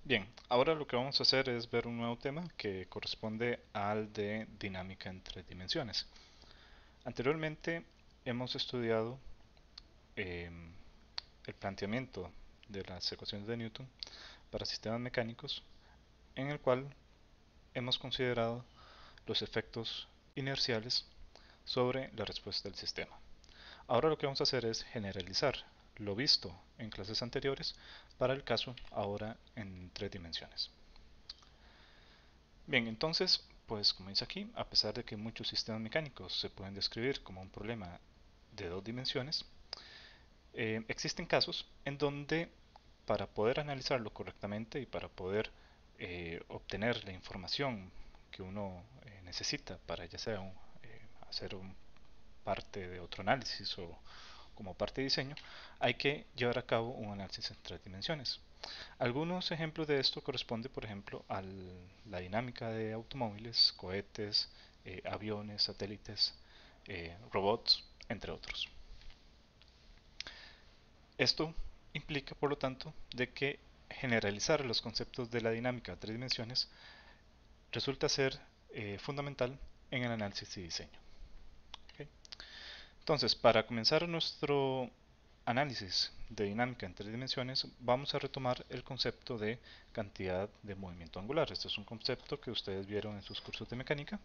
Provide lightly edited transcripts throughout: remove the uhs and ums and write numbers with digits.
Bien, ahora lo que vamos a hacer es ver un nuevo tema que corresponde al de dinámica en tres dimensiones. Anteriormente hemos estudiado em, el planteamiento de las ecuaciones de Newton para sistemas mecánicos, en el cual hemos considerado los efectos inerciales sobre la respuesta del sistema. Ahora lo que vamos a hacer es generalizar lo visto en clases anteriores para el caso ahora en tres dimensiones. Bien, entonces, pues como dice aquí, a pesar de que muchos sistemas mecánicos se pueden describir como un problema de dos dimensiones, existen casos en donde para poder analizarlo correctamente y para poder obtener la información que uno necesita para ya sea hacer un parte de otro análisis o como parte de diseño, hay que llevar a cabo un análisis en tres dimensiones. Algunos ejemplos de esto corresponden, por ejemplo, a la dinámica de automóviles, cohetes, aviones, satélites, robots, entre otros. Esto implica, por lo tanto, de que generalizar los conceptos de la dinámica a tres dimensiones resulta ser fundamental en el análisis y diseño. ¿Okay? Entonces, para comenzar nuestro análisis de dinámica en tres dimensiones, vamos a retomar el concepto de cantidad de movimiento angular. Este es un concepto que ustedes vieron en sus cursos de mecánica.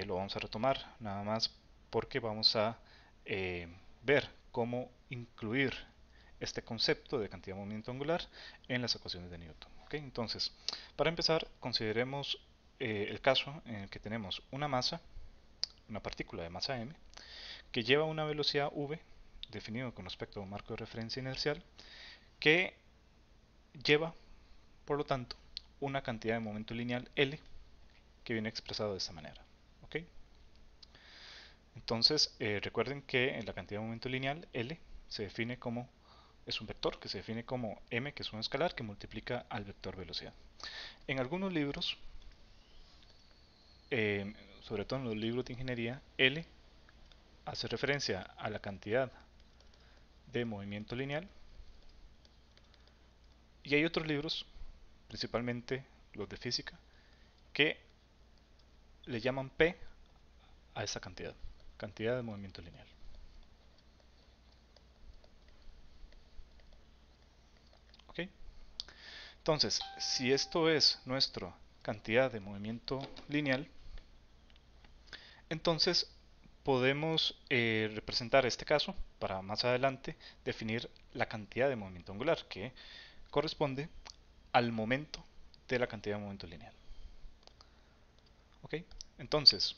Lo vamos a retomar nada más porque vamos a ver cómo incluir este concepto de cantidad de movimiento angular en las ecuaciones de Newton. ¿Okay? Entonces, para empezar, consideremos el caso en el que tenemos una masa, una partícula de masa m, que lleva una velocidad v, definido con respecto a un marco de referencia inercial, que lleva, por lo tanto, una cantidad de momento lineal L, que viene expresado de esta manera. ¿Okay? Entonces, recuerden que en la cantidad de momento lineal L se define como, es un vector que se define como m, que es un escalar que multiplica al vector velocidad. En algunos libros, eh, sobre todo en los libros de ingeniería, L hace referencia a la cantidad de movimiento lineal, y hay otros libros, principalmente los de física, que le llaman P a esa cantidad, cantidad de movimiento lineal. ¿Ok? Entonces, si esto es nuestra cantidad de movimiento lineal, entonces podemos representar este caso para más adelante definir la cantidad de movimiento angular que corresponde al momento de la cantidad de momento lineal. ¿Ok? Entonces,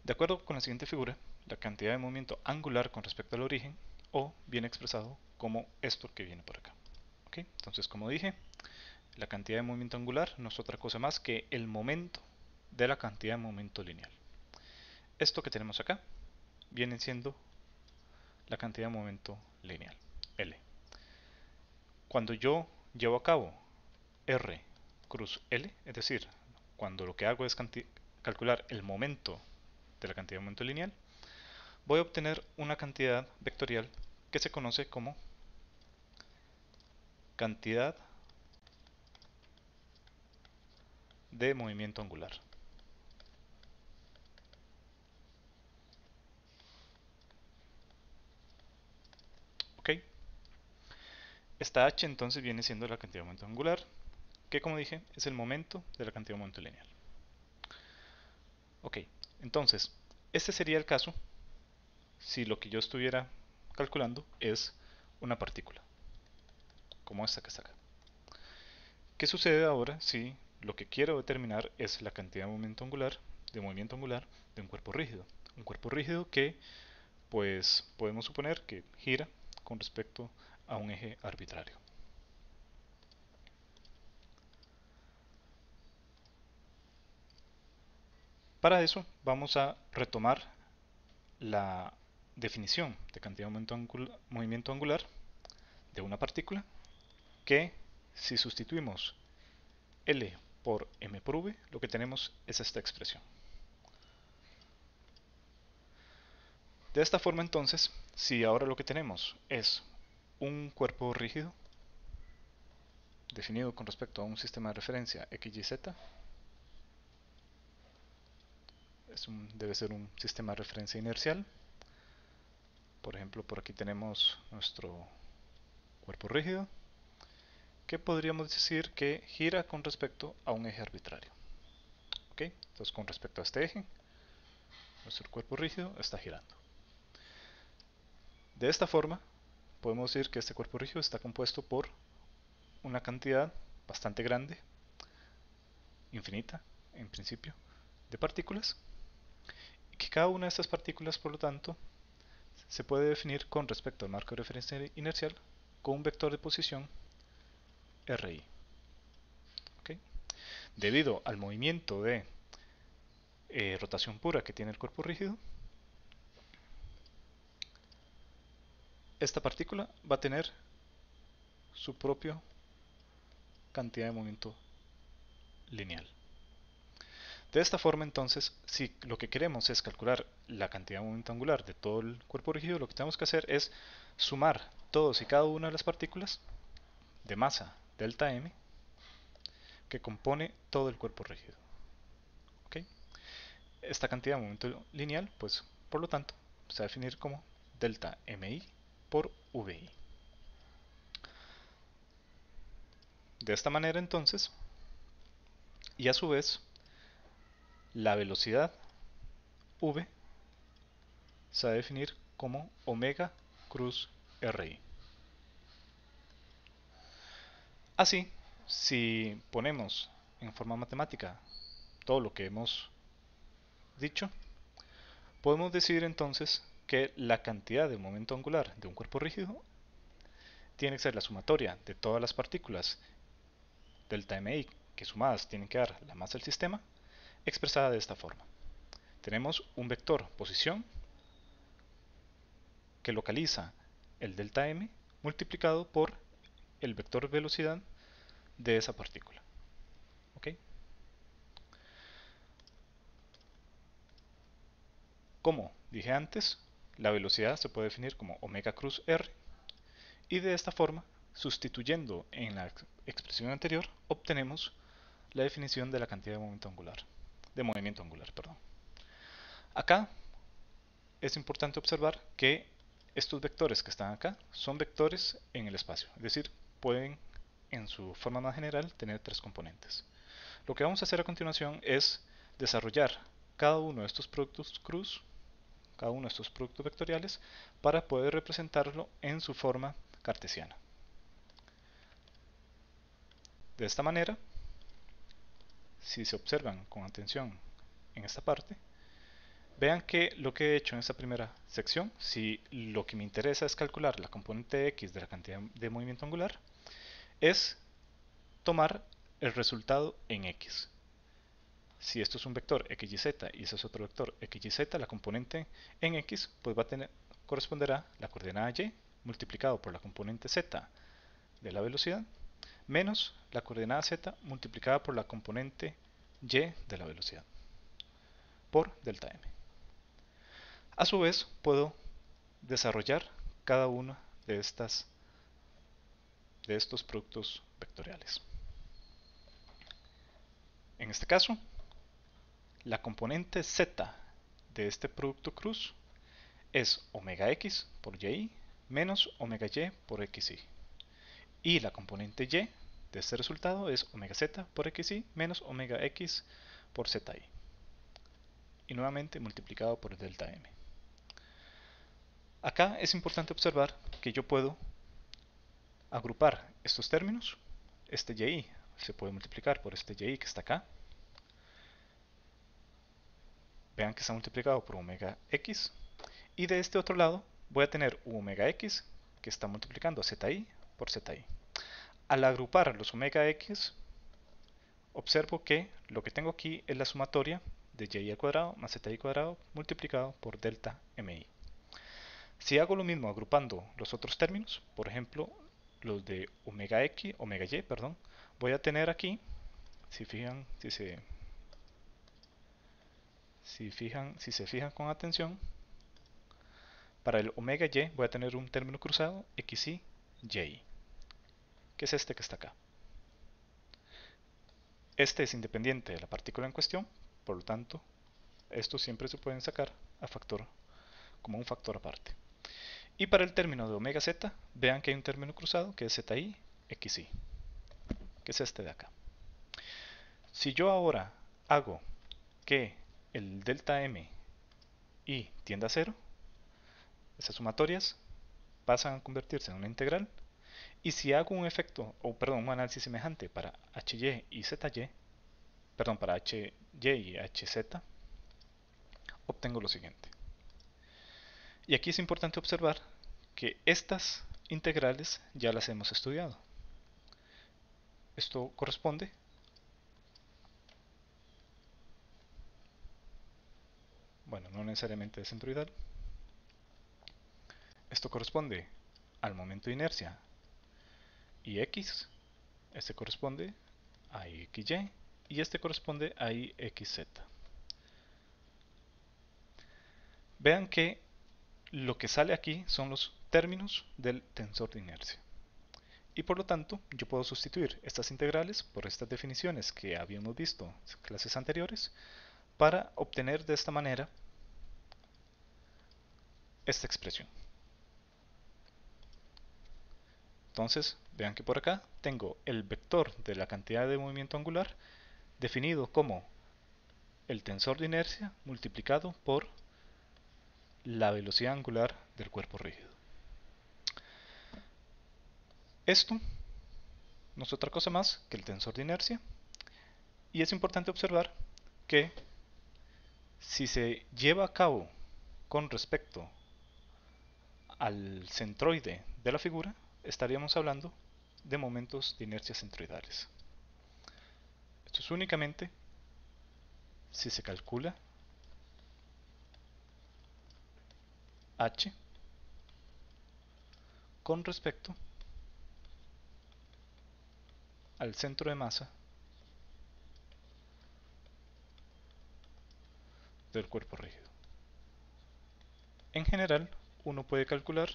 de acuerdo con la siguiente figura, la cantidad de movimiento angular con respecto al origen O viene expresado como esto que viene por acá. ¿Ok? Entonces, como dije, la cantidad de movimiento angular no es otra cosa más que el momento de la cantidad de momento lineal. Esto que tenemos acá viene siendo la cantidad de momento lineal, L. Cuando yo llevo a cabo R cruz L, es decir, cuando lo que hago es calcular el momento de la cantidad de momento lineal, voy a obtener una cantidad vectorial que se conoce como cantidad de movimiento angular. ¿Ok? Esta h entonces viene siendo la cantidad de momento angular, que como dije es el momento de la cantidad de momento lineal. Ok, entonces este sería el caso si lo que yo estuviera calculando es una partícula, como esta que está acá. ¿Qué sucede ahora si lo que quiero determinar es la cantidad de movimiento angular de un cuerpo rígido? Un cuerpo rígido que pues podemos suponer que gira con respecto a un eje arbitrario. Para eso vamos a retomar la definición de cantidad de movimiento angular de una partícula, que si sustituimos L por m por v, lo que tenemos es esta expresión. De esta forma entonces, si ahora lo que tenemos es un cuerpo rígido definido con respecto a un sistema de referencia XYZ, debe ser un sistema de referencia inercial. Por ejemplo, por aquí tenemos nuestro cuerpo rígido, que podríamos decir que gira con respecto a un eje arbitrario. ¿Ok? Entonces, con respecto a este eje, nuestro cuerpo rígido está girando. De esta forma, podemos decir que este cuerpo rígido está compuesto por una cantidad bastante grande, infinita en principio, de partículas, y que cada una de estas partículas, por lo tanto, se puede definir con respecto al marco de referencia inercial con un vector de posición RI. ¿Okay? Debido al movimiento de rotación pura que tiene el cuerpo rígido, esta partícula va a tener su propia cantidad de movimiento lineal. De esta forma, entonces, si lo que queremos es calcular la cantidad de momento angular de todo el cuerpo rígido, lo que tenemos que hacer es sumar todos y cada una de las partículas de masa delta m que compone todo el cuerpo rígido. ¿Okay? Esta cantidad de momento lineal, pues, por lo tanto, se va a definir como delta mi por vi. De esta manera, entonces, y a su vez, la velocidad v se va a definir como omega cruz ri. Así, si ponemos en forma matemática todo lo que hemos dicho, podemos decir entonces que la cantidad de momento angular de un cuerpo rígido tiene que ser la sumatoria de todas las partículas delta mi que sumadas tienen que dar la masa del sistema, expresada de esta forma. Tenemos un vector posición que localiza el delta m multiplicado por el vector velocidad de esa partícula. ¿Ok? Como dije antes, la velocidad se puede definir como omega cruz r, y de esta forma, sustituyendo en la expresión anterior, obtenemos la definición de la cantidad de movimiento angular. Perdón. Acá es importante observar que estos vectores que están acá son vectores en el espacio, es decir, pueden en su forma más general tener tres componentes. Lo que vamos a hacer a continuación es desarrollar cada uno de estos productos cruz, cada uno de estos productos vectoriales, para poder representarlo en su forma cartesiana. De esta manera, si se observan con atención en esta parte, vean que lo que he hecho en esta primera sección, si lo que me interesa es calcular la componente x de la cantidad de movimiento angular, es tomar el resultado en x. Si esto es un vector xyz y ese es otro vector xyz, la componente en x pues corresponderá la coordenada y multiplicado por la componente z de la velocidad menos la coordenada z multiplicada por la componente y de la velocidad por delta m. A su vez, puedo desarrollar cada uno de estos productos vectoriales. En este caso, la componente z de este producto cruz es omega x por y menos omega y por xy. Y la componente y de este resultado es omega z por xy menos omega x por zi. Y nuevamente multiplicado por delta m. Acá es importante observar que yo puedo agrupar estos términos. Este y se puede multiplicar por este y que está acá. Vean que está multiplicado por omega x. Y de este otro lado voy a tener omega x que está multiplicando zi por zi. Al agrupar los omega x, observo que lo que tengo aquí es la sumatoria de y al cuadrado más zi cuadrado multiplicado por delta mi. Si hago lo mismo agrupando los otros términos, por ejemplo, los de omega x, omega y, perdón, voy a tener aquí, si se fijan con atención, para el omega y voy a tener un término cruzado xy y, que es este que está acá. Este es independiente de la partícula en cuestión, por lo tanto, estos siempre se pueden sacar a factor, como un factor aparte. Y para el término de omega z, vean que hay un término cruzado que es zi, xi, que es este de acá. Si yo ahora hago que el delta m y tienda a cero, esas sumatorias pasan a convertirse en una integral. Y si hago un efecto, o perdón, un análisis semejante para hy y zy, perdón, para hy y hz, obtengo lo siguiente. Y aquí es importante observar que estas integrales ya las hemos estudiado. Esto corresponde, bueno, no necesariamente de centroidal, esto corresponde al momento de inercia y x, este corresponde a xy y este corresponde a ixz. Vean que lo que sale aquí son los términos del tensor de inercia. Y por lo tanto, yo puedo sustituir estas integrales por estas definiciones que habíamos visto en clases anteriores para obtener de esta manera esta expresión. Entonces, vean que por acá tengo el vector de la cantidad de movimiento angular definido como el tensor de inercia multiplicado por la velocidad angular del cuerpo rígido. Esto no es otra cosa más que el tensor de inercia, y es importante observar que si se lleva a cabo con respecto al centroide de la figura, estaríamos hablando de momentos de inercia centroidales. Esto es únicamente si se calcula h con respecto al centro de masa del cuerpo rígido. En general, uno puede calcular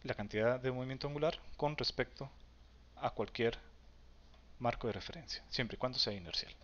la cantidad de movimiento angular con respecto a cualquier marco de referencia, siempre y cuando sea inercial.